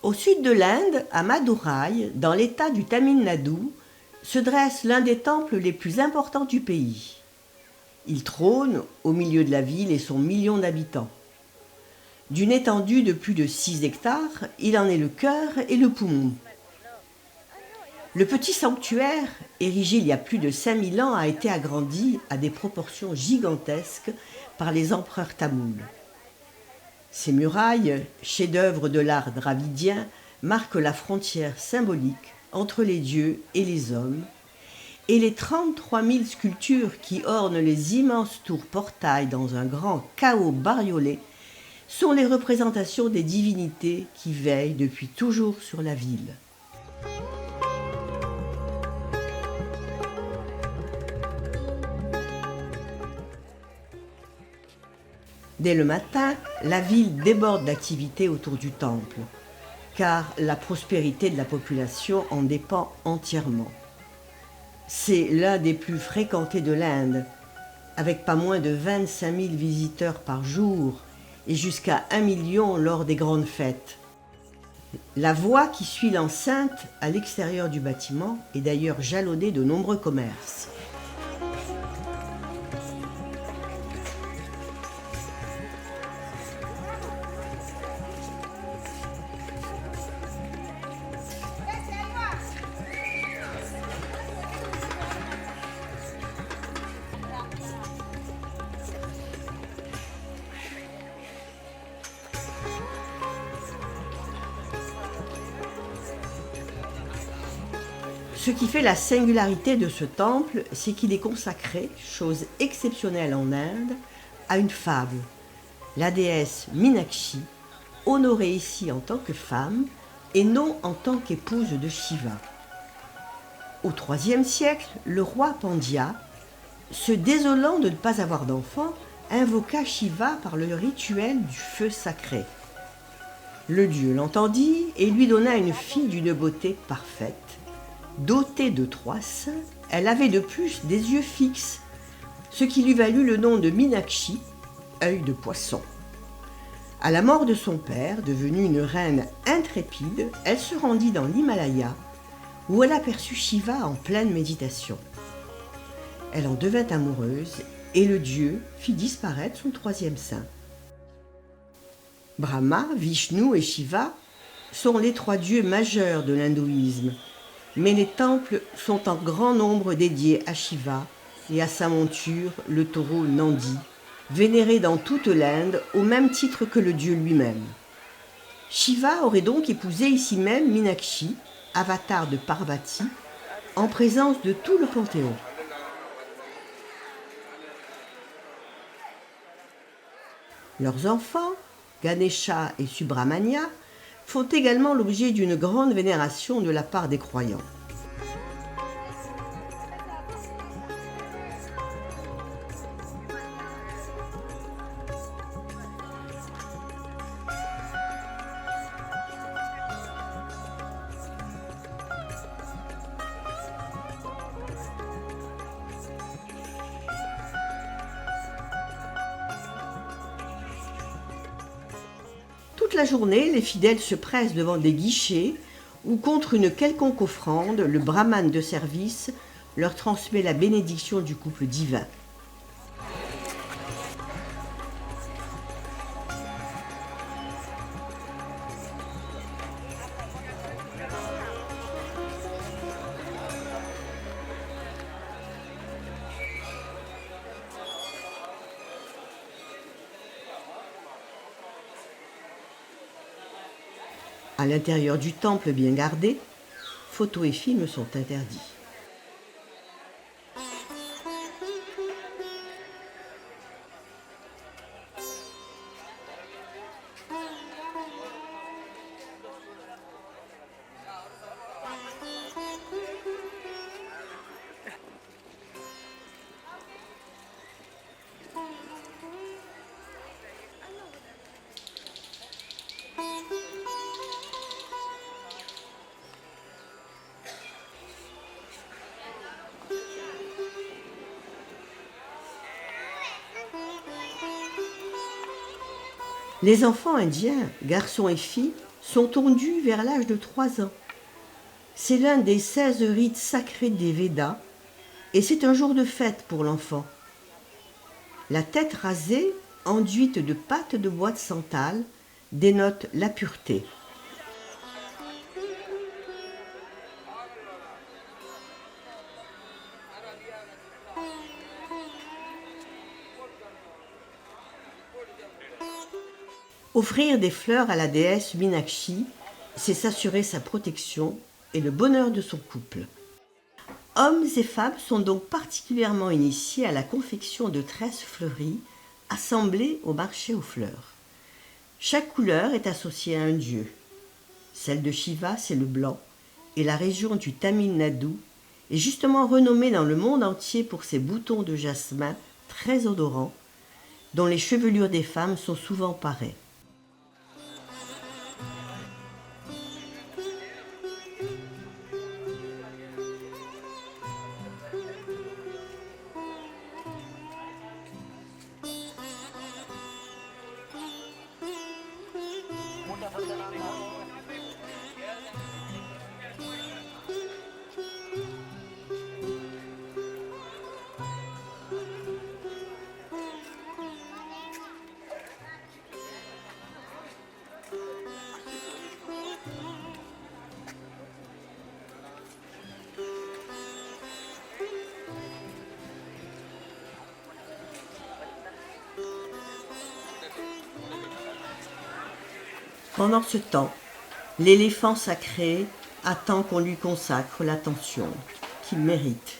Au sud de l'Inde, à Madurai, dans l'état du Tamil Nadu, se dresse l'un des temples les plus importants du pays. Il trône au milieu de la ville et son million d'habitants. D'une étendue de plus de 6 hectares, il en est le cœur et le poumon. Le petit sanctuaire, érigé il y a plus de 5000 ans, a été agrandi à des proportions gigantesques par les empereurs tamouls. Ces murailles, chefs-d'œuvre de l'art dravidien, marquent la frontière symbolique entre les dieux et les hommes, et les 33 000 sculptures qui ornent les immenses tours-portails dans un grand chaos bariolé sont les représentations des divinités qui veillent depuis toujours sur la ville. Dès le matin, la ville déborde d'activité autour du temple, car la prospérité de la population en dépend entièrement. C'est l'un des plus fréquentés de l'Inde, avec pas moins de 25 000 visiteurs par jour et jusqu'à 1 million lors des grandes fêtes. La voie qui suit l'enceinte à l'extérieur du bâtiment est d'ailleurs jalonnée de nombreux commerces. Ce qui fait la singularité de ce temple, c'est qu'il est consacré, chose exceptionnelle en Inde, à une femme, la déesse Minakshi, honorée ici en tant que femme et non en tant qu'épouse de Shiva. Au IIIe siècle, le roi Pandya, se désolant de ne pas avoir d'enfant, invoqua Shiva par le rituel du feu sacré. Le dieu l'entendit et lui donna une fille d'une beauté parfaite. Dotée de 3 seins, elle avait de plus des yeux fixes, ce qui lui valut le nom de Minakshi, œil de poisson. À la mort de son père, devenue une reine intrépide, elle se rendit dans l'Himalaya, où elle aperçut Shiva en pleine méditation. Elle en devint amoureuse et le dieu fit disparaître son 3e sein. Brahma, Vishnu et Shiva sont les 3 dieux majeurs de l'hindouisme, mais les temples sont en grand nombre dédiés à Shiva et à sa monture, le taureau Nandi, vénéré dans toute l'Inde au même titre que le dieu lui-même. Shiva aurait donc épousé ici même Minakshi, avatar de Parvati, en présence de tout le panthéon. Leurs enfants, Ganesha et Subramania, font également l'objet d'une grande vénération de la part des croyants. Toute la journée, les fidèles se pressent devant des guichets où, contre une quelconque offrande, le brahmane de service leur transmet la bénédiction du couple divin. À l'intérieur du temple bien gardé, photos et films sont interdits. Les enfants indiens, garçons et filles, sont tondus vers l'âge de 3 ans. C'est l'un des 16 rites sacrés des Védas et c'est un jour de fête pour l'enfant. La tête rasée, enduite de pâte de bois de santal, dénote la pureté. Offrir des fleurs à la déesse Minakshi, c'est s'assurer sa protection et le bonheur de son couple. Hommes et femmes sont donc particulièrement initiés à la confection de tresses fleuries assemblées au marché aux fleurs. Chaque couleur est associée à un dieu. Celle de Shiva, c'est le blanc, et la région du Tamil Nadu est justement renommée dans le monde entier pour ses boutons de jasmin très odorants, dont les chevelures des femmes sont souvent parées. Pendant ce temps, l'éléphant sacré attend qu'on lui consacre l'attention qu'il mérite.